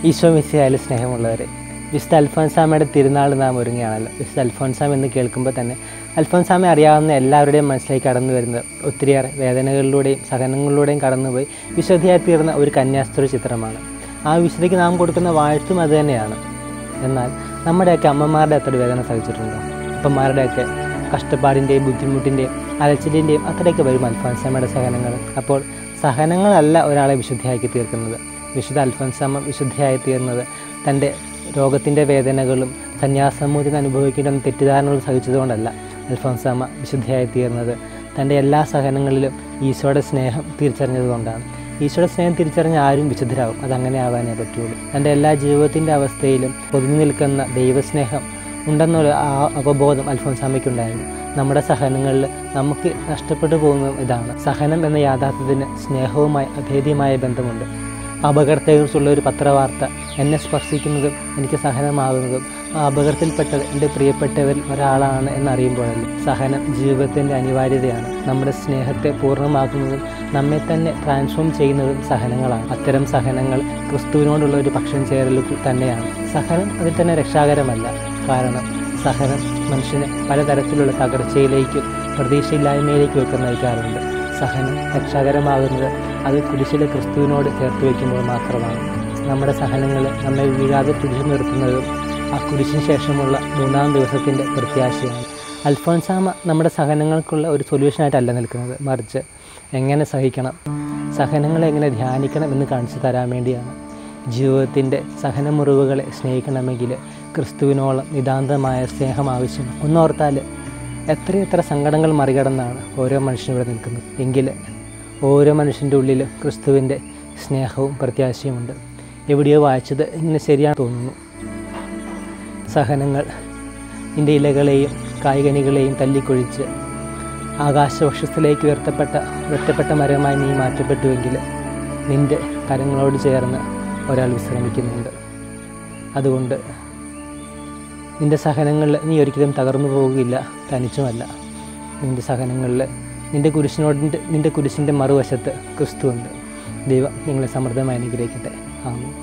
ഈശോ മിശിഹായിൽ സ്നേഹമുള്ളവരെ, വിശുദ്ധ അൽഫോൻസാമയുടെ തിരുനാൾ നാം ഒരുങ്ങുകയാണല്ലോ. വിശുദ്ധ അൽഫോൻസാമ എന്ന് കേൾക്കുമ്പോൾ തന്നെ അൽഫോൻസാമയെ അറിയാവുന്ന എല്ലാവരുടെയും മനസ്സിലേക്ക് കടന്നു വരുന്നത് ഒത്തിരിയേറെ വേദനകളിലൂടെയും സഹനങ്ങളിലൂടെയും കടന്നുപോയി വിശുദ്ധിയായി തീർന്ന ഒരു കന്യാസ്ത്രീ ചിത്രമാണ്. ആ വിശുദ്ധിക്ക് നാം കൊടുക്കുന്ന വാഴ്ത്തും അത് തന്നെയാണ്. എന്നാൽ നമ്മുടെയൊക്കെ അമ്മമാരുടെ അത്ര വേദന സഹിച്ചിട്ടുണ്ടോ? അപ്പന്മാരുടെയൊക്കെ കഷ്ടപ്പാടിൻ്റെയും ബുദ്ധിമുട്ടിൻ്റെയും അലച്ചിലിൻ്റെയും അത്രയൊക്കെ വരും അൽഫോൻസാമയുടെ സഹനങ്ങൾ. അപ്പോൾ സഹനങ്ങളല്ല ഒരാളെ വിശുദ്ധിയാക്കി തീർക്കുന്നത്. വിശുദ്ധ അൽഫോൻസാമ വിശുദ്ധിയായി തീർന്നത് തൻ്റെ രോഗത്തിൻ്റെ വേദനകളും സന്യാസമൂഹത്തിന് അനുഭവിക്കേണ്ട തെറ്റിദ്ധാരണകൾ സഹിച്ചതുകൊണ്ടല്ല. അൽഫോൻസാമ വിശുദ്ധിയായി തീർന്നത് തൻ്റെ എല്ലാ സഹനങ്ങളിലും ഈശോയുടെ സ്നേഹം തിരിച്ചറിഞ്ഞതുകൊണ്ടാണ്. ഈശോയുടെ സ്നേഹം തിരിച്ചറിഞ്ഞ ആരും വിശുദ്ധരാകും, അതങ്ങനെ ആവാനേ പറ്റുള്ളൂ. തൻ്റെ എല്ലാ ജീവിതത്തിൻ്റെ അവസ്ഥയിലും പൊതിഞ്ഞു നിൽക്കുന്ന ദൈവസ്നേഹം ഉണ്ടെന്നുള്ള ആ അവബോധം അൽഫോൻസാമയ്ക്കുണ്ടായിരുന്നു. നമ്മുടെ സഹനങ്ങളിൽ നമുക്ക് നഷ്ടപ്പെട്ടു പോകുന്നതും ഇതാണ്. സഹനം എന്ന യാഥാർത്ഥ്യത്തിന് സ്നേഹവുമായി അഭേദ്യമായ ബന്ധമുണ്ട്. അപകടത്തെക്കുറിച്ചുള്ള ഒരു പത്രവാർത്ത എന്നെ സ്പർശിക്കുന്നതും എനിക്ക് സഹനമാകുന്നതും ആ അപകടത്തിൽപ്പെട്ടത് എൻ്റെ പ്രിയപ്പെട്ടവരിൽ ഒരാളാണ് എന്നറിയുമ്പോഴല്ലേ. സഹനം ജീവിതത്തിൻ്റെ അനിവാര്യതയാണ്. നമ്മുടെ സ്നേഹത്തെ പൂർണ്ണമാക്കുന്നതും നമ്മെ തന്നെ ട്രാൻസ്ഫോം ചെയ്യുന്നതും സഹനങ്ങളാണ്. അത്തരം സഹനങ്ങൾ ക്രിസ്തുവിനോടുള്ള ഒരു പക്ഷം ചേരൽ തന്നെയാണ്. സഹനം അതിൽ തന്നെ രക്ഷാകരമല്ല. കാരണം സഹനം മനുഷ്യനെ പലതരത്തിലുള്ള തകർച്ചയിലേക്കും പ്രതീക്ഷയില്ലായ്മയിലേക്കും ഒക്കെ നയിക്കാറുണ്ട്. സഹനം രക്ഷാകരമാകുന്നത് അത് കുരിശിലെ ക്രിസ്തുവിനോട് ചേർത്ത് വയ്ക്കുമ്പോൾ മാത്രമാണ്. നമ്മുടെ സഹനങ്ങൾ നമ്മെ വീഴാതെ പിടിച്ചു നിർത്തുന്നതും ആ കുരിശിന് ശേഷമുള്ള 3-ാം ദിവസത്തിൻ്റെ പ്രത്യാശയാണ്. അൽഫോൻസാമ നമ്മുടെ സഹനങ്ങൾക്കുള്ള ഒരു സൊല്യൂഷനായിട്ടല്ല നിൽക്കുന്നത്, മറിച്ച് എങ്ങനെ സഹിക്കണം, സഹനങ്ങളെ എങ്ങനെ ധ്യാനിക്കണം എന്ന് കാണിച്ചു തരാൻ വേണ്ടിയാണ്. ജീവിതത്തിൻ്റെ സഹനമുറിവുകളെ സ്നേഹിക്കണമെങ്കിൽ ക്രിസ്തുവിനോളം നിതാന്തമായ സ്നേഹം ആവശ്യം. ഒന്നോർത്താൽ എത്രയെത്ര സങ്കടങ്ങൾ മറികടന്നാണ് ഓരോ മനുഷ്യനും ഇവിടെ നിൽക്കുന്നത്. എങ്കിൽ ഓരോ മനുഷ്യൻ്റെ ഉള്ളിൽ ക്രിസ്തുവിൻ്റെ സ്നേഹവും പ്രത്യാശയുമുണ്ട്. എവിടെയോ വായിച്ചത് ഇങ്ങനെ ശരിയാണെന്ന് തോന്നുന്നു. സഹനങ്ങൾ നിൻ്റെ ഇലകളെയും കായ്കനികളെയും തല്ലിക്കൊഴിച്ച് ആകാശവക്ഷത്തിലേക്ക് ഉയർത്തപ്പെട്ട മരമായി നീ മാറ്റപ്പെട്ടുവെങ്കിൽ നിൻ്റെ കരങ്ങളോട് ചേർന്ന് ഒരാൾ വിശ്രമിക്കുന്നുണ്ട്. അതുകൊണ്ട് നിൻ്റെ സഹനങ്ങളിൽ നീ ഒരിക്കലും തകർന്നു പോവുകയില്ല, തനിച്ചുമല്ല. നിൻ്റെ സഹനങ്ങളിൽ നിൻ്റെ കുരിശിൻ്റെ മറുവശത്ത് ക്രിസ്തുവുണ്ട്. ദൈവം നിങ്ങളെ സമൃദ്ധമായി അനുഗ്രഹിക്കട്ടെ. ആമേൻ.